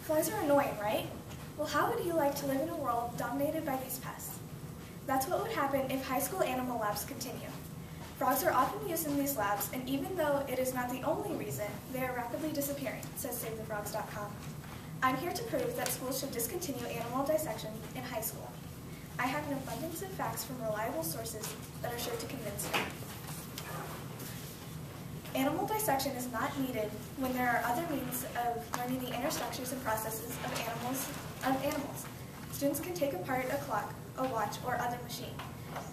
Flies are annoying, right? Well, how would you like to live in a world dominated by these pests? That's what would happen if high school animal labs continue. Frogs are often used in these labs, and even though it is not the only reason, they are rapidly disappearing, says SaveTheFrogs.com. I'm here to prove that schools should discontinue animal dissection in high school. I have an abundance of facts from reliable sources that are sure to convince you. Animal dissection is not needed when there are other means of learning the inner structures and processes of animals. Students can take apart a clock, a watch, or other machine.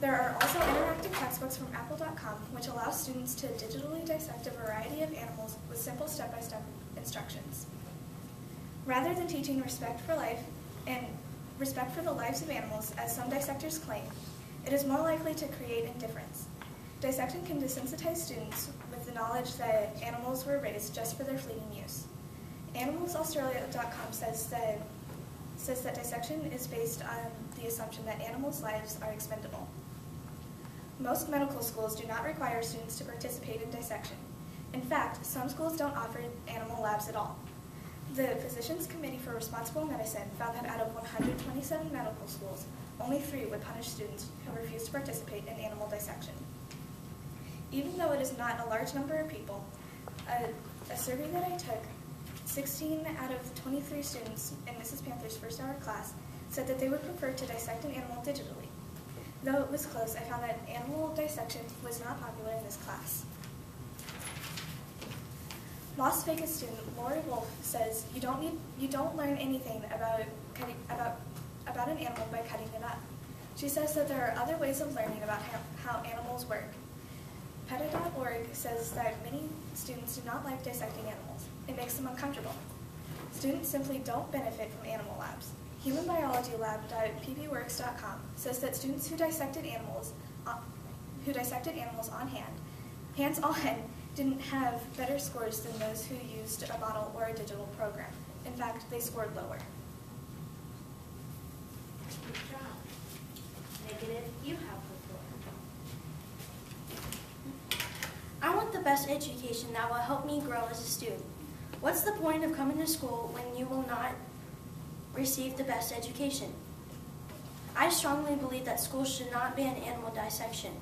There are also interactive textbooks from Apple.com which allow students to digitally dissect a variety of animals with simple step-by-step instructions. Rather than teaching respect for life and respect for the lives of animals, as some dissectors claim, it is more likely to create indifference. Dissection can desensitize students with the knowledge that animals were raised just for their fleeting use. AnimalsAustralia.com says that dissection is based on the assumption that animals' lives are expendable. Most medical schools do not require students to participate in dissection. In fact, some schools don't offer animal labs at all. The Physicians Committee for Responsible Medicine found that out of 127 medical schools, only 3 would punish students who refused to participate in animal dissection. Even though it is not a large number of people, a survey that I took, 16 out of 23 students in Mrs. Panther's first hour class said that they would prefer to dissect an animal digitally. Though it was close, I found that animal dissection was not popular in this class. Las Vegas student Lori Wolf says you don't learn anything about an animal by cutting it up. She says that there are other ways of learning about how animals work. PETA.org says that many students do not like dissecting animals. It makes them uncomfortable. Students simply don't benefit from animal labs. HumanBiologyLab.ppworks.com says that students who dissected animals hands-on, didn't have better scores than those who used a model or a digital program. In fact, they scored lower. Good job. Negative, you have the floor. I want the best education that will help me grow as a student. What's the point of coming to school when you will not receive the best education? I strongly believe that schools should not ban animal dissection.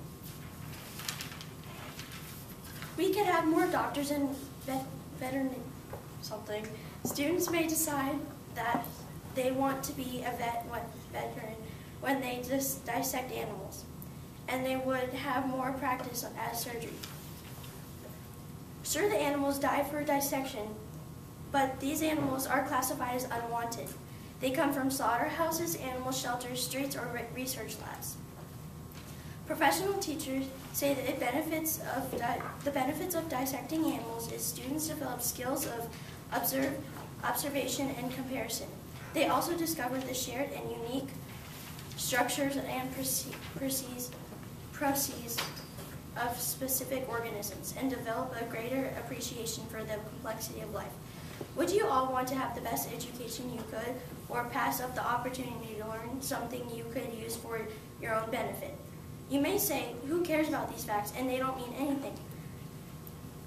We could have more doctors and something. Students may decide that they want to be a veteran when they just dissect animals, and they would have more practice as surgery. Sure, the animals die for dissection, but these animals are classified as unwanted. They come from slaughterhouses, animal shelters, streets, or research labs. Professional teachers say that the benefits of dissecting animals is students develop skills of observation and comparison. They also discover the shared and unique structures and processes of specific organisms and develop a greater appreciation for the complexity of life. Would you all want to have the best education you could, or pass up the opportunity to learn something you could use for your own benefit? You may say, who cares about these facts, and they don't mean anything.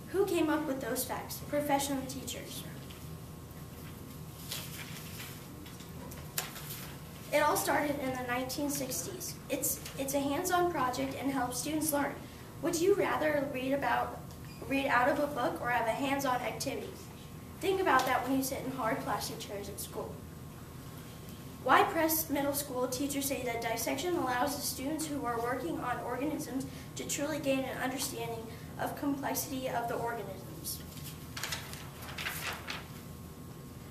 Who came up with those facts? Professional teachers. It all started in the 1960s. It's a hands-on project and helps students learn. Would you rather read out of a book or have a hands-on activity? Think about that when you sit in hard plastic chairs at school. Why Press Middle School teachers say that dissection allows the students who are working on organisms to truly gain an understanding of complexity of the organisms.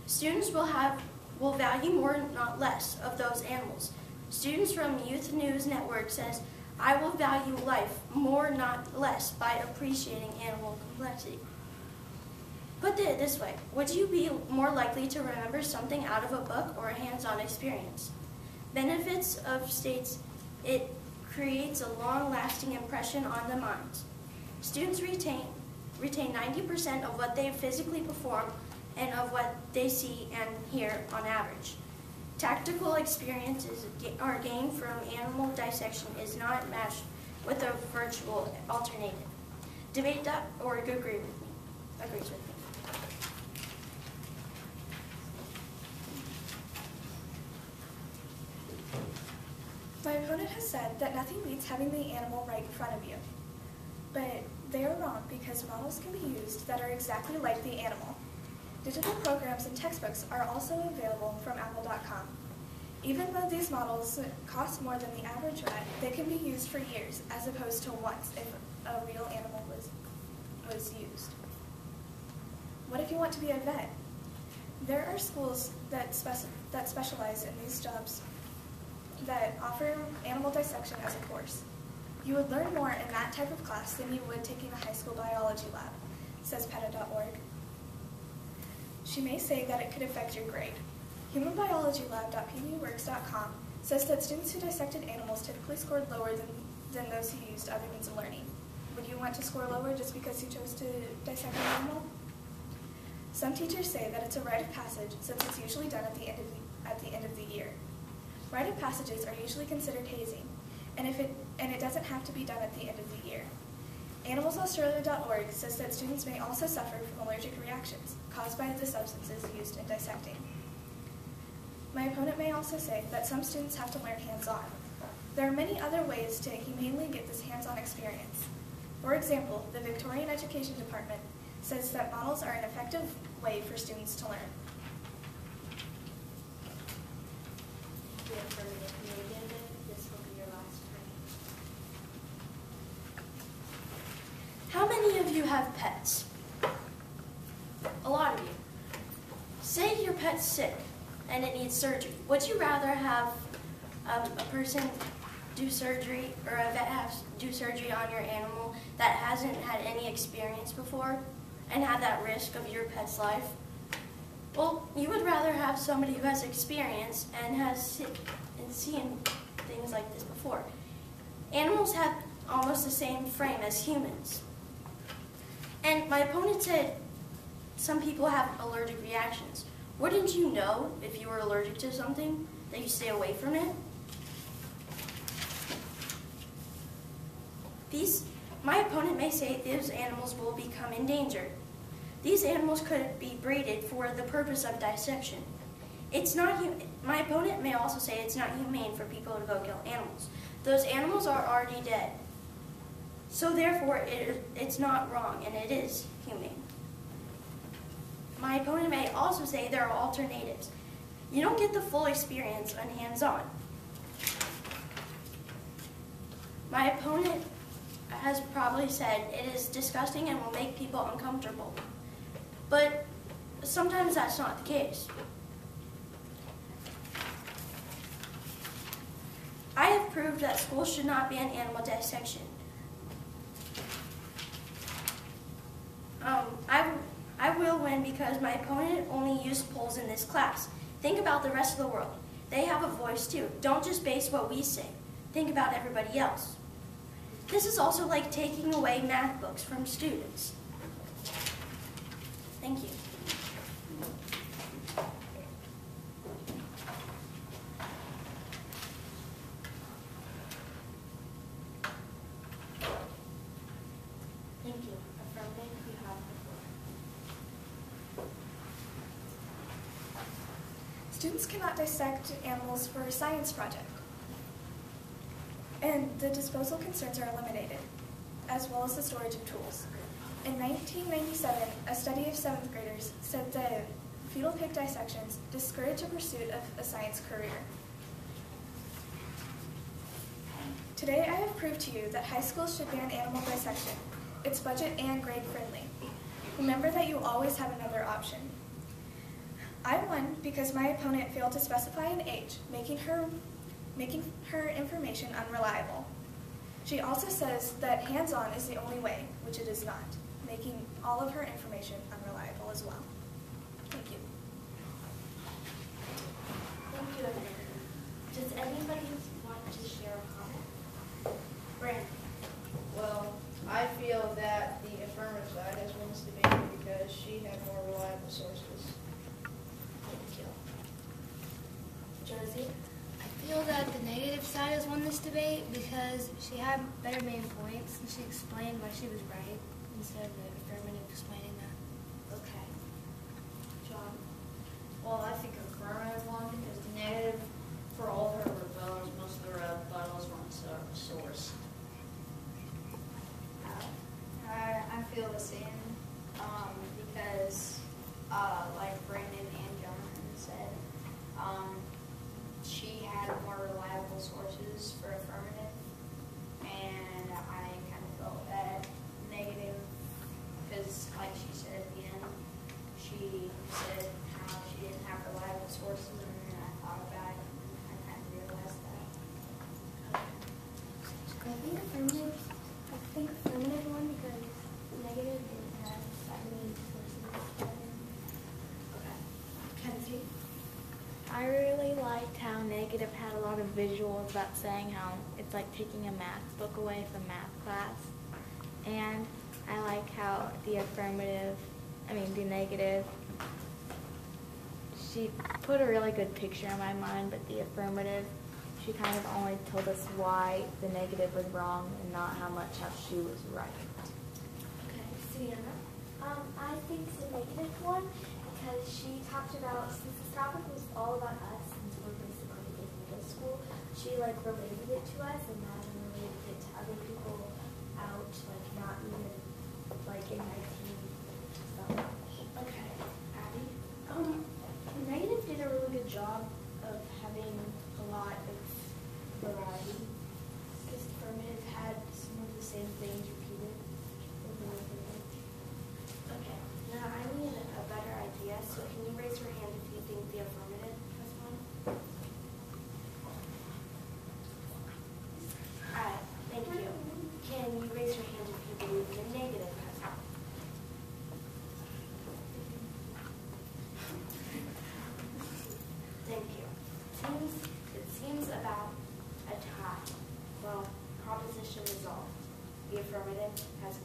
Students will value more, not less, of those animals. Students from Youth News Network says, I will value life more, not less, by appreciating animal complexity. Put it this way, would you be more likely to remember something out of a book or a hands-on experience? Benefits of states it creates a long-lasting impression on the minds. Students retain 90% of what they physically perform and of what they see and hear on average. Tactical experiences are gained from animal dissection is not matched with a virtual alternative. Debate.org agrees with me. opponent has said that nothing beats having the animal right in front of you. But they are wrong because models can be used that are exactly like the animal. Digital programs and textbooks are also available from apple.com. Even though these models cost more than the average rat, they can be used for years as opposed to once if a real animal was used. What if you want to be a vet? There are schools that specialize in these jobs that offer animal dissection as a course. You would learn more in that type of class than you would taking a high school biology lab, says PETA.org. She may say that it could affect your grade. HumanBiologyLab.pdworks.com says that students who dissected animals typically scored lower than those who used other means of learning. Would you want to score lower just because you chose to dissect an animal? Some teachers say that it's a rite of passage since it's usually done at the end of the year. Rite of passages are usually considered hazing, and it doesn't have to be done at the end of the year. AnimalsAustralia.org says that students may also suffer from allergic reactions caused by the substances used in dissecting. My opponent may also say that some students have to learn hands-on. There are many other ways to humanely get this hands-on experience. For example, the Victorian Education Department says that models are an effective way for students to learn. The affirmative negative. This will be your last turn. How many of you have pets? A lot of you. Say your pet's sick and it needs surgery. Would you rather have a person do surgery or a vet do surgery on your animal that hasn't had any experience before and have that risk of your pet's life? Well, you would rather have somebody who has experience and has seen things like this before. Animals have almost the same frame as humans. And my opponent said some people have allergic reactions. Wouldn't you know if you were allergic to something that you stay away from it? My opponent may say these animals will become endangered. These animals could be breeded for the purpose of dissection. My opponent may also say it's not humane for people to go kill animals. Those animals are already dead. So therefore, it's not wrong, and it is humane. My opponent may also say there are alternatives. You don't get the full experience on hands-on. My opponent has probably said it is disgusting and will make people uncomfortable. But sometimes that's not the case. I have proved that schools should not ban animal dissection. I will win because my opponent only used polls in this class. Think about the rest of the world. They have a voice too. Don't just base what we say. Think about everybody else. This is also like taking away math books from students. Thank you. Thank you. Affirmative, you have the floor. Students cannot dissect animals for a science project, and the disposal concerns are eliminated, as well as the storage of tools. In 1997, a study of 7th graders said that fetal pig dissections discourage the pursuit of a science career. Today, I have proved to you that high schools should ban animal dissection. It's budget and grade friendly. Remember that you always have another option. I won because my opponent failed to specify an age, making her information unreliable. She also says that hands-on is the only way, which it is not, making all of her information unreliable as well. Thank you. Thank you, Amanda. Does anybody want to share a comment? Brandon. Well, I feel that the affirmative side has won this debate because she had more reliable sources. Thank you. Josie. I feel that the negative side has won this debate because she had better main points and she explained why she was right instead of the affirmative explaining that. Okay. John. Well, I think affirmative one because the negative, for all of her rebuttals, most of the rebuttals were like Brandon and Jonathan said, she had more reliable sources for affirmative, and I kind of felt that negative, because like she said at the end, she said how she didn't have reliable sources, and then I thought about it, and I kind of realized that. I think affirmative one because negative didn't have that many sources. Okay. Kenzie? I really liked how negative had a lot of visuals about saying how it's like taking a math book away from math class. And I like how the negative, she put a really good picture in my mind, but the affirmative, she kind of only told us why the negative was wrong and not how she was right. Okay. Sienna? I think the negative one because she talked about, since this topic was all about us, since we're basically in middle school, she like related it to us and not related it to other people out, like not even like in my team. So. Okay. Abby? Negative did a really good job of having a lot of variety because affirmative had some of the same things repeated over and over again. Okay, now I need a better idea, so can you raise your hand if you think the affirmative has one? Alright, thank you. Can you raise your hand if you believe the negative has one? Thank you. It seems about a tie. Well, proposition resolved. The affirmative has